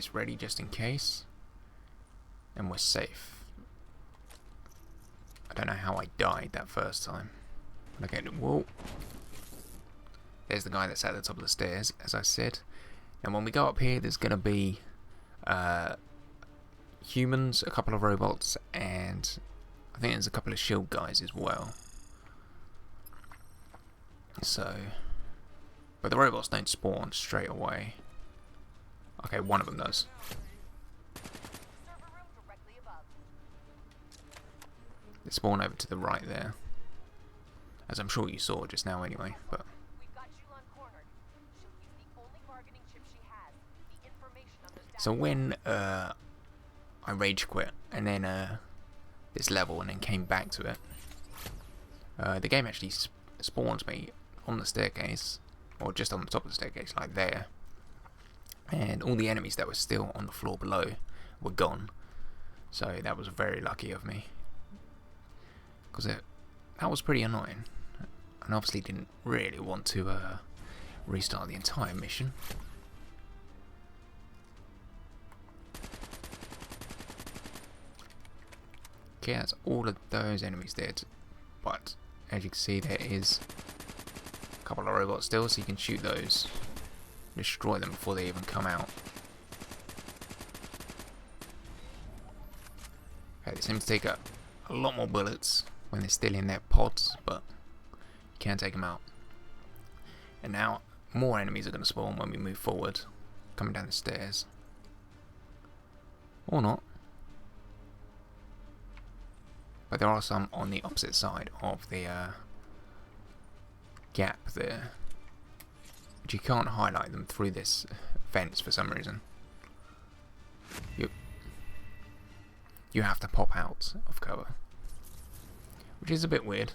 this ready just in case. And we're safe. I don't know how I died that first time. Okay, whoa. There's the guy that's at the top of the stairs, as I said. And when we go up here, there's going to be humans, a couple of robots, and I think there's a couple of shield guys as well. So, but the robots don't spawn straight away. Okay, one of them does. They spawn over to the right there, as I'm sure you saw just now anyway. But so when I rage quit and then this level and then came back to it, the game actually spawns me on the staircase, or just on the top of the staircase, like there. And all the enemies that were still on the floor below were gone. So that was very lucky of me, because that was pretty annoying, and obviously didn't really want to restart the entire mission. Okay, that's all of those enemies dead, but as you can see, there is a couple of robots still, so you can shoot those, destroy them before they even come out. Okay, they seem to take a lot more bullets when they're still in their pods, but you can take them out. And now more enemies are going to spawn when we move forward, coming down the stairs. Or not. But there are some on the opposite side of the gap there. But you can't highlight them through this fence for some reason. You have to pop out of cover, which is a bit weird.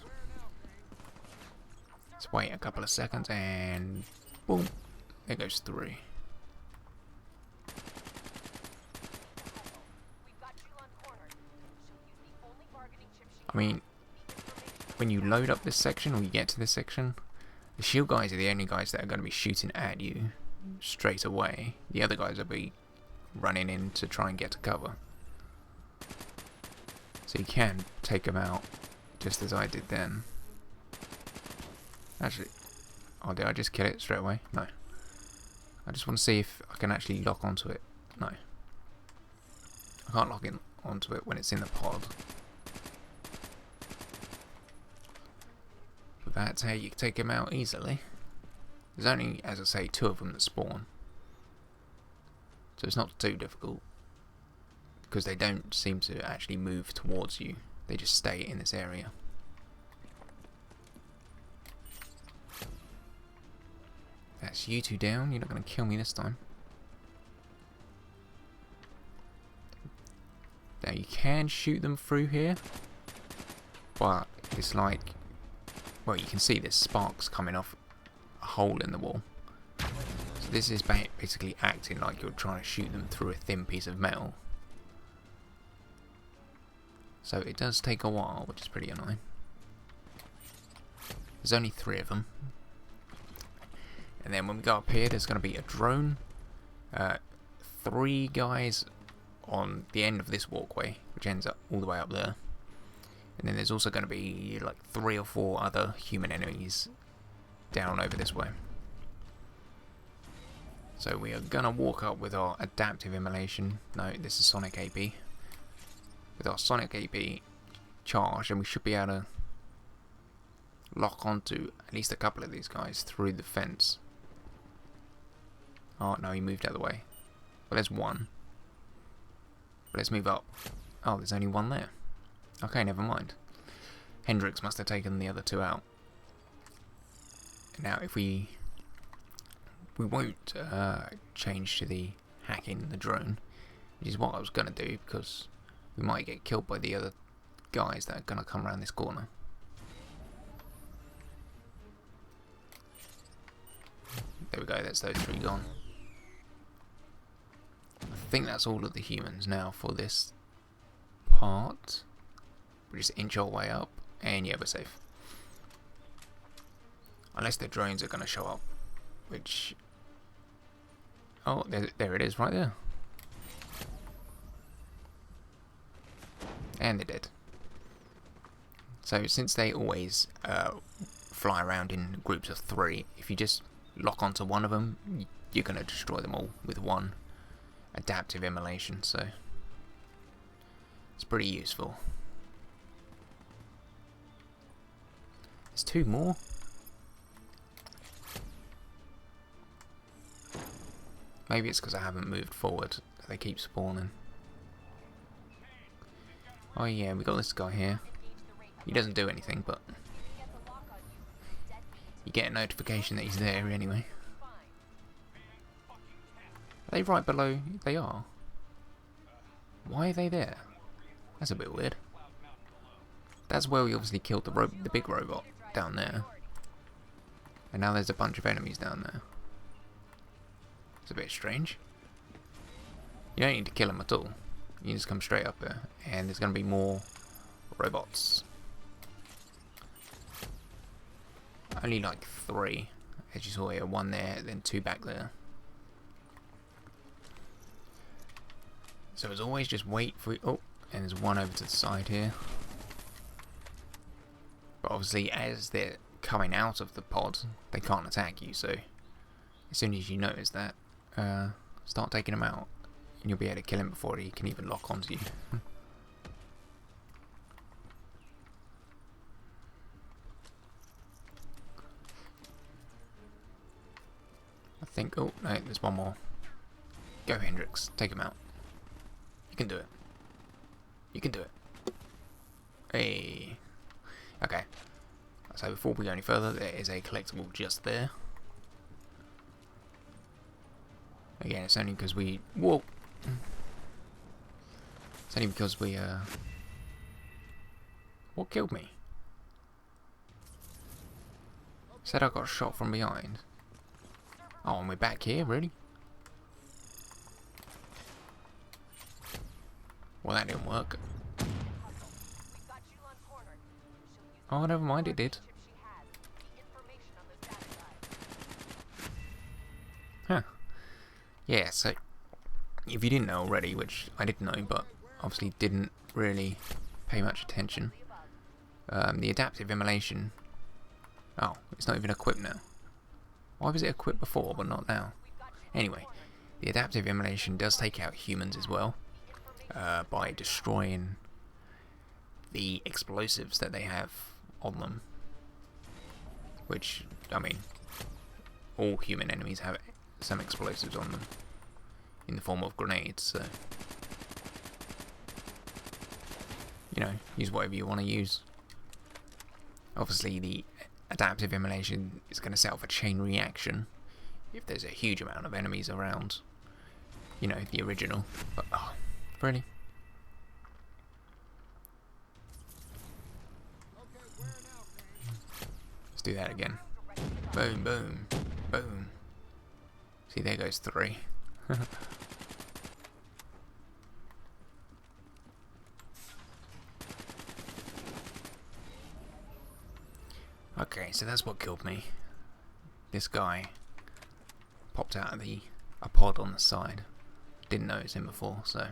Let's wait a couple of seconds and boom, there goes 3. I mean, when you load up this section, or you get to this section, the shield guys are the only guys that are going to be shooting at you straight away. The other guys will be running in to try and get to cover. So you can take them out, just as I did then. Actually, oh, did I just kill it straight away? No. I just want to see if I can actually lock onto it. No. I can't lock in onto it when it's in the pod. But that's how you take them out easily. There's only, as I say, 2 of them that spawn. So it's not too difficult, because they don't seem to actually move towards you. They just stay in this area. That's you 2 down. You're not going to kill me this time. Now you can shoot them through here, but it's like, well, you can see there's sparks coming off a hole in the wall. So this is basically acting like you're trying to shoot them through a thin piece of metal. So it does take a while, which is pretty annoying. There's only 3 of them. And then when we go up here, there's going to be a drone. 3 guys on the end of this walkway, which ends up all the way up there. And then there's also going to be like 3 or 4 other human enemies down over this way. So we are going to walk up with our adaptive immolation. No, this is Sonic AB. With our Sonic AB charged, and we should be able to lock onto at least a couple of these guys through the fence. Oh no, he moved out of the way. Well, there's 1. But let's move up. Oh, there's only 1 there. Okay, never mind. Hendrix must have taken the other 2 out. Now, if we won't change to the hacking the drone, which is what I was going to do, because we might get killed by the other guys that are going to come around this corner. There we go, that's those 3 gone. I think that's all of the humans now for this part. We just inch our way up, and yeah, we're safe. Unless the drones are going to show up, which... oh, there it is right there. And they're dead. So since they always fly around in groups of 3, if you just lock onto one of them, you're going to destroy them all with one adaptive immolation. So it's pretty useful. There's 2 more. Maybe it's because I haven't moved forward. They keep spawning. Oh yeah, we got this guy here. He doesn't do anything, but you get a notification that he's there anyway. Are they right below? They are. Why are they there? That's a bit weird. That's where we obviously killed the big robot down there. And now there's a bunch of enemies down there. It's a bit strange. You don't need to kill them at all. You just come straight up there, and there's going to be more robots. Only like 3, as you saw here. 1 there, then 2 back there. So as always, just wait for it. Oh, and there's 1 over to the side here. But obviously, as they're coming out of the pod, they can't attack you. So as soon as you notice that, start taking them out, and you'll be able to kill him before he can even lock onto you. I think. Oh no, there's 1 more. Go, Hendrix, take him out. You can do it. You can do it. Hey. Okay. So before we go any further, there is a collectible just there. Again, it's only because we... Whoa! It's only because we, What killed me? Said I got shot from behind. Oh, and we're back here? Really? Well, that didn't work. Oh, never mind, it did. Huh. Yeah, so if you didn't know already, which I didn't know, but obviously didn't really pay much attention, the adaptive immolation... Oh, it's not even equipped now. Why was it equipped before, but not now? Anyway, the adaptive immolation does take out humans as well, by destroying the explosives that they have on them. Which, I mean, all human enemies have some explosives on them in the form of grenades, so you know, use whatever you want to use. Obviously the adaptive immolation is going to set off a chain reaction if there's a huge amount of enemies around, you know, the original. But oh, really? Let's do that again. Boom, boom, boom. See, there goes 3. Okay, so that's what killed me. This guy popped out of a pod on the side. Didn't notice him before, so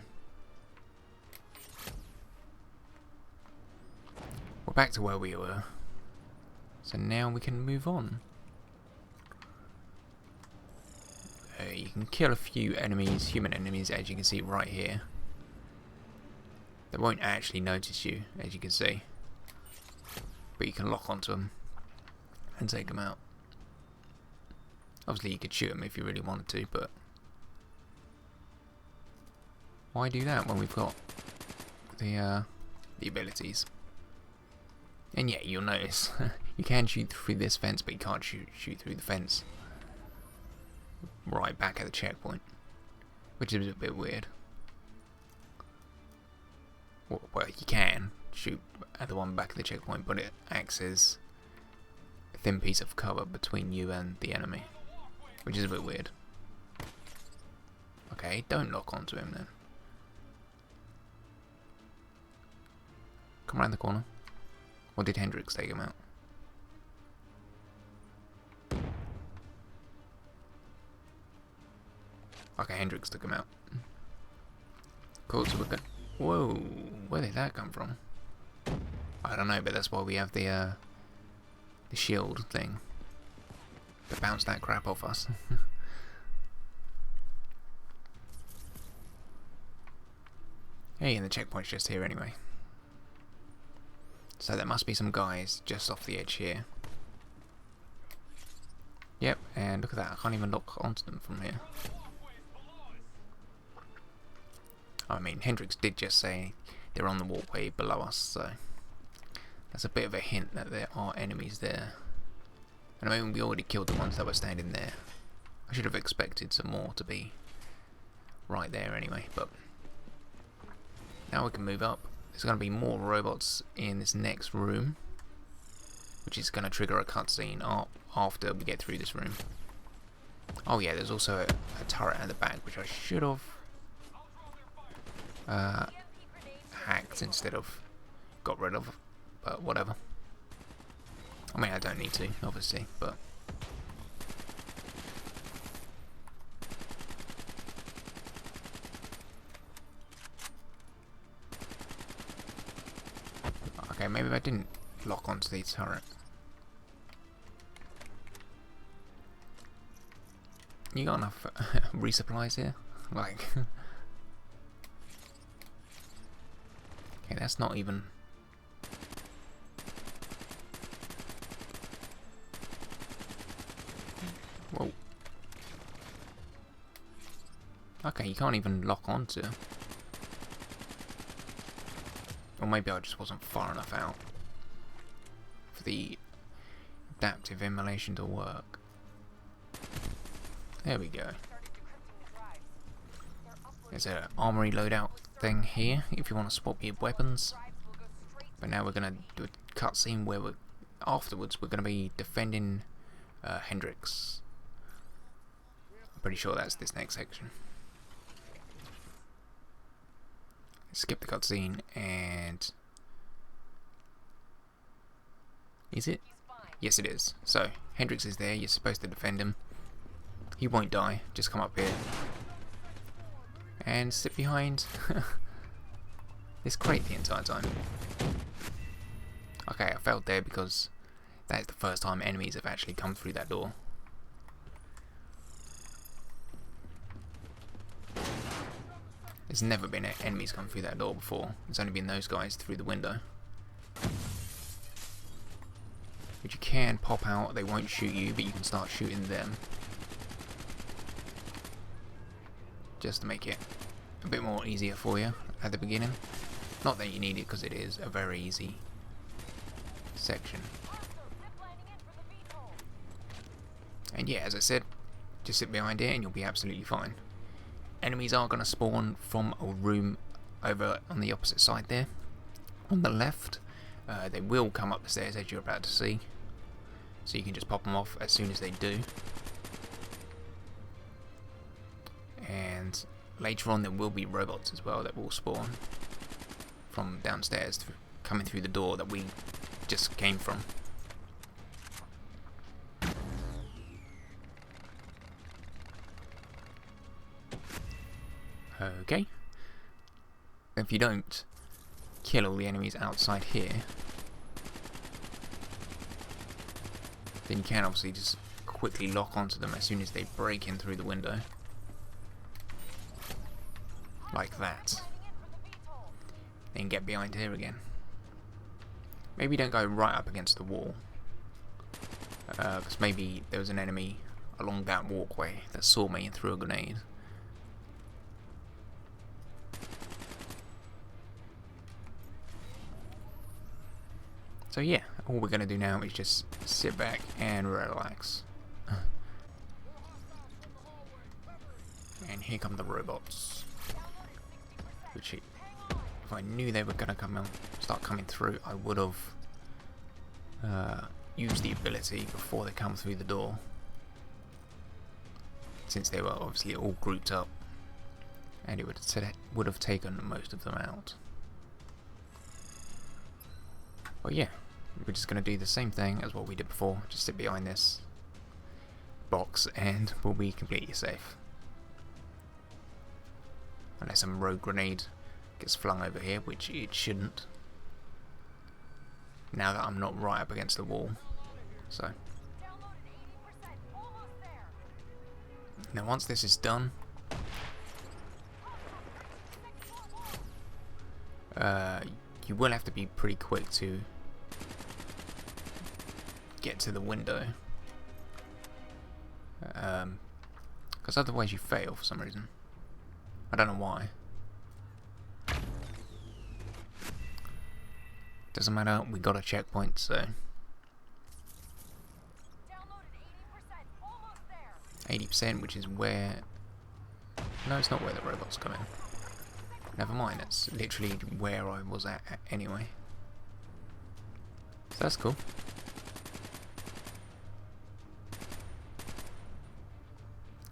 we're back to where we were. So now we can move on. You can kill a few enemies, human enemies, as you can see right here. They won't actually notice you, as you can see. But you can lock onto them and take them out. Obviously you could shoot them if you really wanted to, but why do that when we've got the abilities? And yeah, you'll notice you can shoot through this fence, but you can't shoot through the fence right back at the checkpoint, which is a bit weird. Well, you can shoot at the one back at the checkpoint, but it acts as a thin piece of cover between you and the enemy, which is a bit weird. Okay, don't lock onto him then. Come around the corner. Or did Hendrix take him out? Okay, Hendrix took him out. Cool, so we're good. Whoa, where did that come from? I don't know, but that's why we have the shield thing to bounce that crap off us. Hey, and the checkpoint's just here anyway. So there must be some guys just off the edge here. Yep, and look at that, I can't even lock onto them from here. I mean, Hendrix did just say they're on the walkway below us, so that's a bit of a hint that there are enemies there. And I mean, we already killed the ones that were standing there. I should have expected some more to be right there anyway, but now we can move up. There's going to be more robots in this next room, which is going to trigger a cutscene after we get through this room. Oh yeah, there's also a turret at the back, which I should have hacked instead of got rid of, but whatever. I mean, I don't need to, obviously, but okay, maybe I didn't lock onto the turret. You got enough resupplies here? Like, okay, that's not even. Whoa. Okay, you can't even lock onto. Or maybe I just wasn't far enough out for the adaptive immolation to work. There we go. There's an armory loadout thing here if you want to swap your weapons. But now we're going to do a cutscene where afterwards we're going to be defending Hendrix. I'm pretty sure that's this next section. Skip the cutscene and... Is it? Yes, it is. So, Hendrix is there, you're supposed to defend him. He won't die, just come up here. And sit behind this crate the entire time. Okay, I failed there because that is the first time enemies have actually come through that door. There's never been enemies come through that door before. It's only been those guys through the window. But you can pop out, they won't shoot you, but you can start shooting them. Just to make it a bit more easier for you at the beginning. Not that you need it, because it is a very easy section. And yeah, as I said, just sit behind it and you'll be absolutely fine. Enemies are going to spawn from a room over on the opposite side there. On the left, they will come up the stairs as you're about to see. So you can just pop them off as soon as they do. And later on there will be robots as well that will spawn from downstairs coming through the door that we just came from. Okay. If you don't kill all the enemies outside here, then you can obviously just quickly lock onto them as soon as they break in through the window. Like that. Then get behind here again. Maybe don't go right up against the wall, because maybe there was an enemy along that walkway that saw me and threw a grenade. So yeah, all we're going to do now is just sit back and relax. And here come the robots. Which, if I knew they were going to start coming through, I would have used the ability before they come through the door. Since they were obviously all grouped up. And it would have taken most of them out. But yeah. We're just going to do the same thing as what we did before, just sit behind this box and we'll be completely safe. Unless some rogue grenade gets flung over here, which it shouldn't. Now that I'm not right up against the wall. So now once this is done, you will have to be pretty quick to get to the window, because otherwise you fail for some reason. I don't know why. Doesn't matter, we got a checkpoint, so 80%, which is where... No, it's not where the robots come in. Never mind, it's literally where I was at anyway. So that's cool.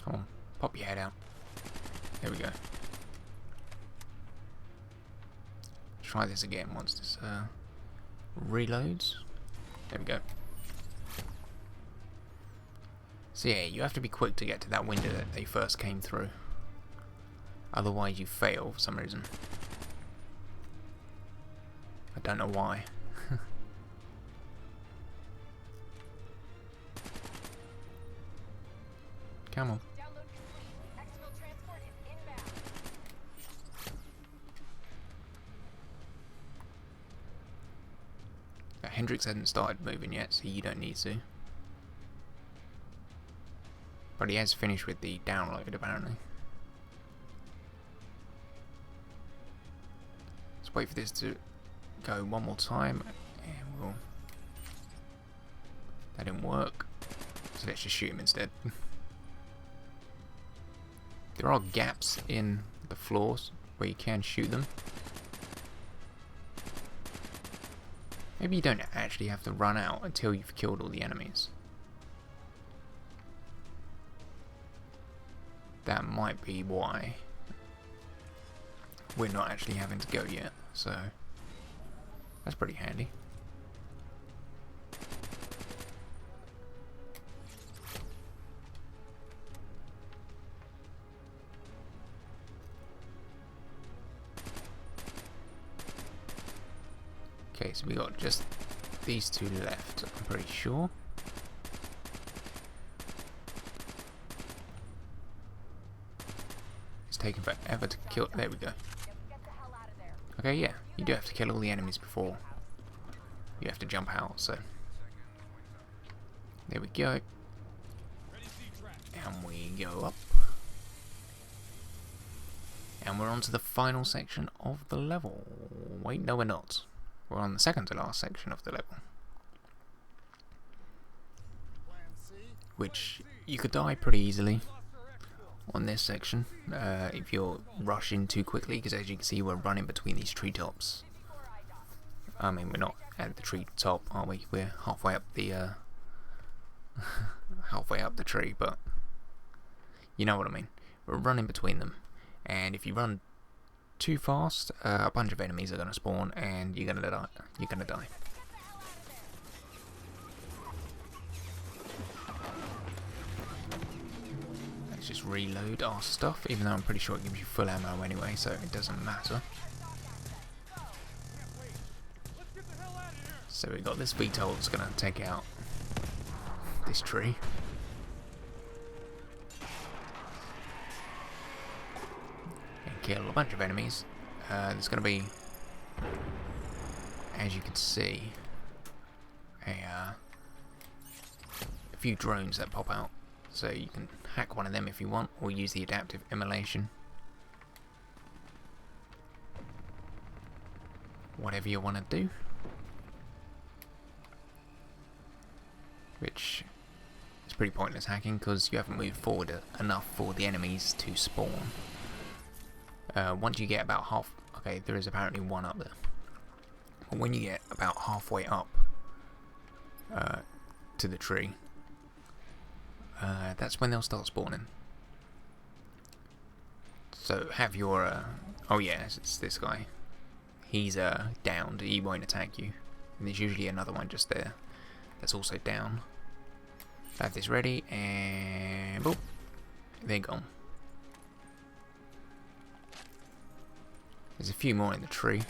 Come on, pop your head out. There we go. Try this again once this reloads. There we go. So yeah, you have to be quick to get to that window that they first came through. Otherwise you fail for some reason. I don't know why. Come on. Hendrix hasn't started moving yet, so you don't need to. But he has finished with the download, apparently. Let's wait for this to go one more time, and we'll... That didn't work, so let's just shoot him instead. There are gaps in the floors where you can shoot them. Maybe you don't actually have to run out until you've killed all the enemies. That might be why we're not actually having to go yet, so that's pretty handy. Okay, so we got just these two left, I'm pretty sure. It's taking forever to kill. There we go. Okay, yeah, you do have to kill all the enemies before you have to jump out, so there we go. And we go up. And we're on to the final section of the level. Wait, no we're not. We're on the second to last section of the level, which you could die pretty easily on this section if you're rushing too quickly, because as you can see we're running between these treetops. I mean, we're not at the tree top, are we? We're halfway up the halfway up the tree, but you know what I mean. We're running between them, and if you run too fast, a bunch of enemies are going to spawn, and you're going to die. You're going to die. Let's just reload our stuff, even though I'm pretty sure it gives you full ammo anyway, so it doesn't matter. So we've got this VTOL that's going to take out this tree. Kill a bunch of enemies. There's going to be, as you can see, a few drones that pop out, so you can hack one of them if you want, or use the adaptive immolation. Whatever you want to do. Which is pretty pointless hacking, because you haven't moved forward enough for the enemies to spawn. Once you get about half... Okay, there is apparently one up there. But when you get about halfway up to the tree, that's when they'll start spawning. So have your... oh yeah, it's this guy. He's downed, he won't attack you. And there's usually another one just there that's also down. Have this ready, and... boop, they're gone. There's a few more in the tree.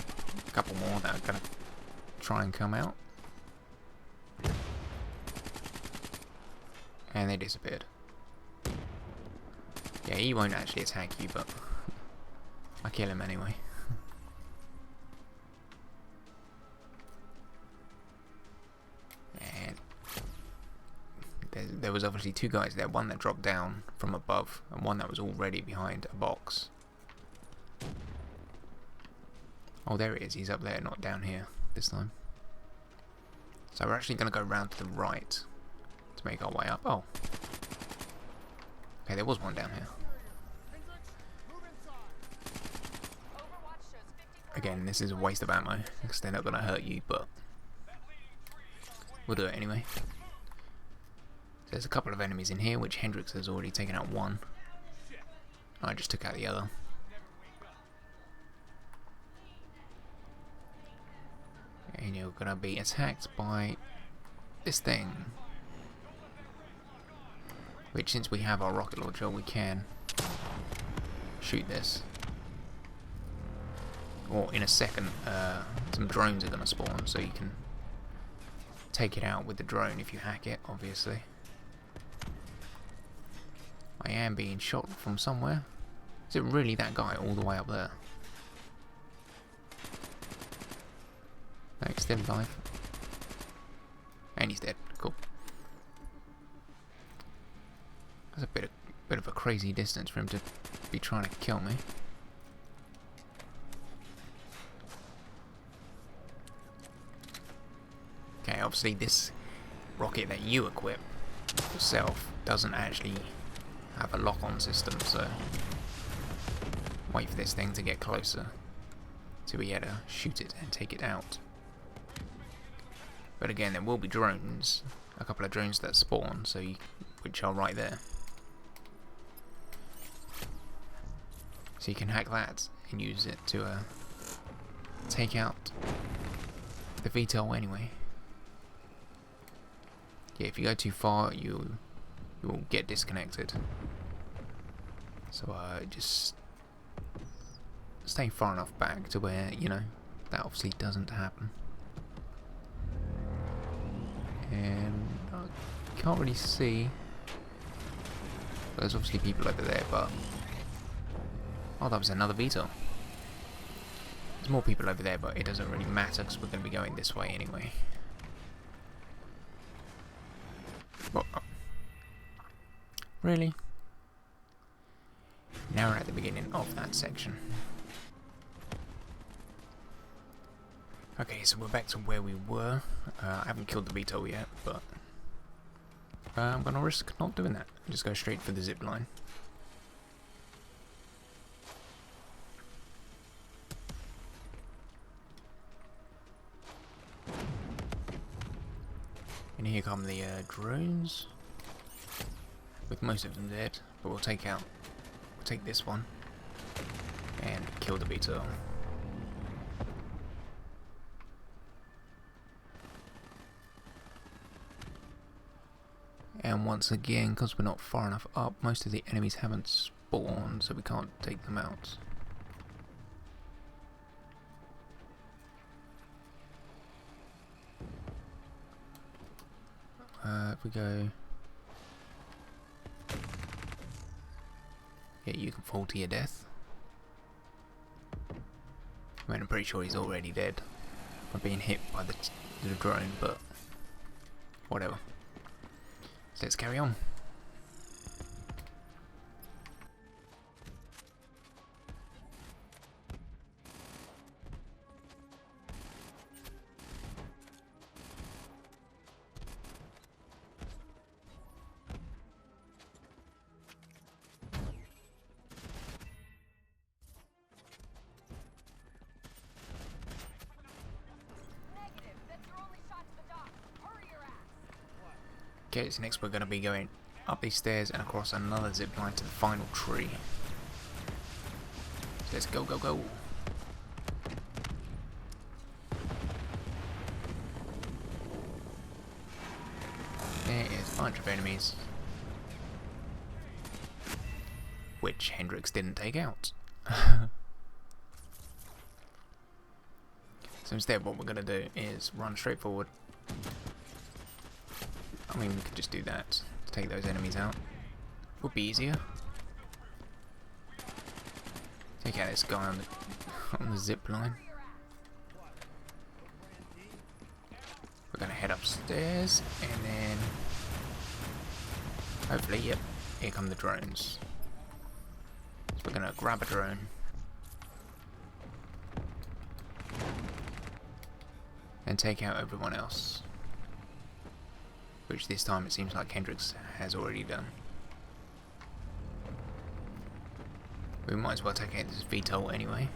A couple more that are going to try and come out. And they disappeared. Yeah, he won't actually attack you, but I kill him anyway. And there was obviously two guys there, one that dropped down from above and one that was already behind a box. Oh, there he is. He's up there, not down here this time. So we're actually going to go round to the right to make our way up. Oh. Okay, there was one down here. Again, this is a waste of ammo because they're not going to hurt you, but we'll do it anyway. There's a couple of enemies in here, which Hendrix has already taken out one. I just took out the other. And you're going to be attacked by this thing. Which, since we have our rocket launcher, we can shoot this. Or in a second, some drones are going to spawn, so you can take it out with the drone if you hack it, obviously. I am being shot from somewhere. Is it really that guy all the way up there? No, he's still alive. And he's dead. Cool. That's a bit of a crazy distance for him to be trying to kill me. Okay, obviously this rocket that you equip yourself doesn't actually have a lock-on system, so wait for this thing to get closer to be able to shoot it and take it out. But again, there will be drones, a couple of drones that spawn, so which are right there. So you can hack that and use it to take out the VTOL anyway. Yeah, if you go too far, you will get disconnected. So just stay far enough back to where, you know, that obviously doesn't happen. And I can't really see. There's obviously people over there, but oh, that was another VTOL. There's more people over there, but it doesn't really matter because we're going to be going this way anyway. Well, really? Now we're at the beginning of that section. Okay, so we're back to where we were. I haven't killed the VTOL yet, but I'm going to risk not doing that. Just go straight for the zip line. And here come the drones, with most of them dead, but we'll take this one and kill the VTOL. And once again, because we're not far enough up, most of the enemies haven't spawned, so we can't take them out. If we go... Yeah, you can fall to your death. I mean, I'm pretty sure he's already dead from being hit by the drone, but whatever. So let's carry on. Okay, so next we're going to be going up these stairs and across another zip line to the final tree. So let's go, go, go. There is a bunch of enemies, which Hendrix didn't take out. So instead what we're going to do is run straight forward. I mean, we could just do that to take those enemies out. Would be easier. Take out this guy on the zip line. We're going to head upstairs and then hopefully, yep, here come the drones. So we're going to grab a drone. And take out everyone else. Which this time it seems like Hendrix has already done. We might as well take out this VTOL anyway.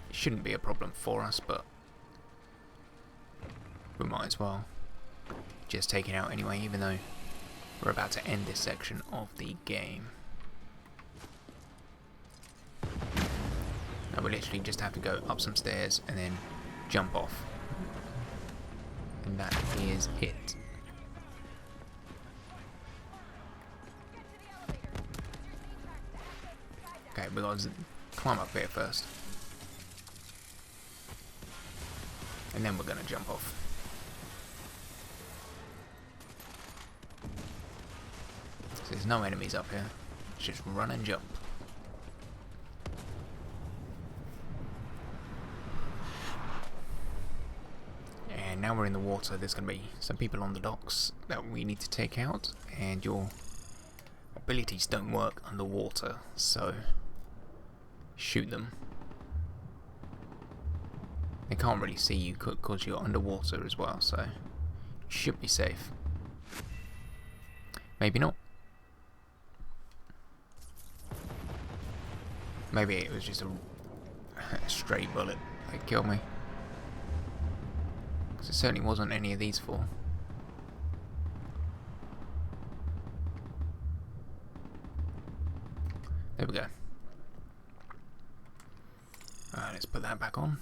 It shouldn't be a problem for us, but we might as well just take it out anyway, even though we're about to end this section of the game. Now we literally just have to go up some stairs and then jump off. And that is it. Okay, we got to climb up here first. And then we're going to jump off. So there's no enemies up here. It's just run and jump. And now we're in the water. There's going to be some people on the docks that we need to take out. And your abilities don't work underwater, so shoot them. They can't really see you because you're underwater as well, so you should be safe. Maybe not. Maybe it was just a stray bullet that killed me. Because it certainly wasn't any of these four. There we go. Alright, let's put that back on.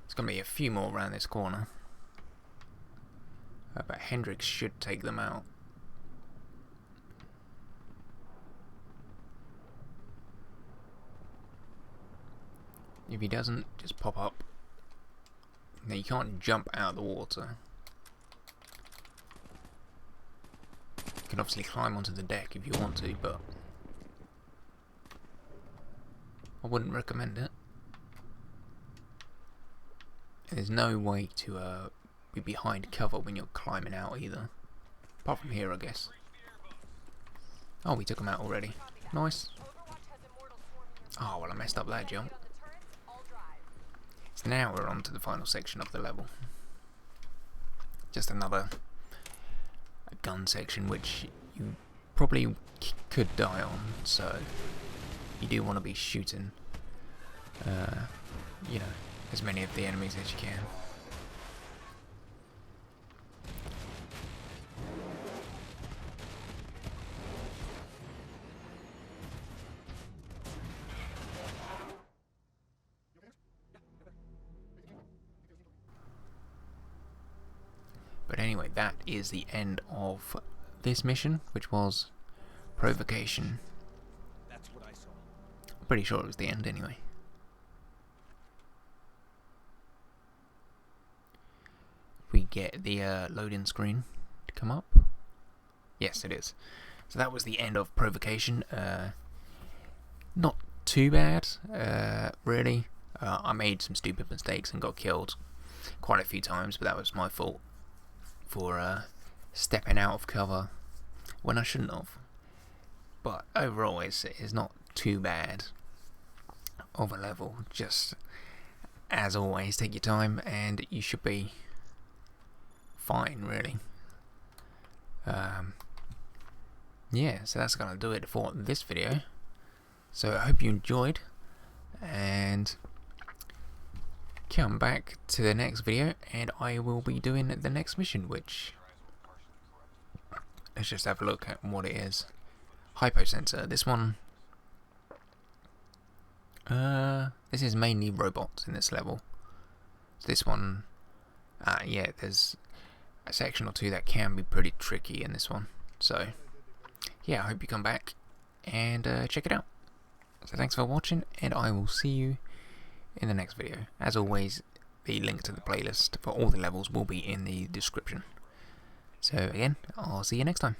There's going to be a few more around this corner. But Hendrix should take them out. If he doesn't, just pop up. Now you can't jump out of the water. You can obviously climb onto the deck if you want to, but I wouldn't recommend it. And there's no way to be behind cover when you're climbing out either. Apart from here, I guess. Oh, we took them out already. Nice. Oh, well, I messed up that jump. So now we're on to the final section of the level. Just another gun section which you probably could die on, so you do want to be shooting you know, as many of the enemies as you can. But anyway, that is the end of this mission, which was Provocation. That's what I saw. I'm pretty sure it was the end anyway. We get the loading screen to come up. Yes, it is. So that was the end of Provocation. Not too bad, really. I made some stupid mistakes and got killed quite a few times, but that was my fault for stepping out of cover when I shouldn't have. But overall, it's not too bad of a level. Just as always, take your time and you should be fine, really. Yeah, so that's gonna do it for this video. So I hope you enjoyed, and come back to the next video and I will be doing the next mission, which, let's just have a look at what it is. Hyposensor. This one, this is mainly robots in this level. So this one, yeah, there's a section or two that can be pretty tricky in this one. So yeah, I hope you come back and check it out. So thanks for watching, and I will see you in the next video. As always, the link to the playlist for all the levels will be in the description. So again, I'll see you next time.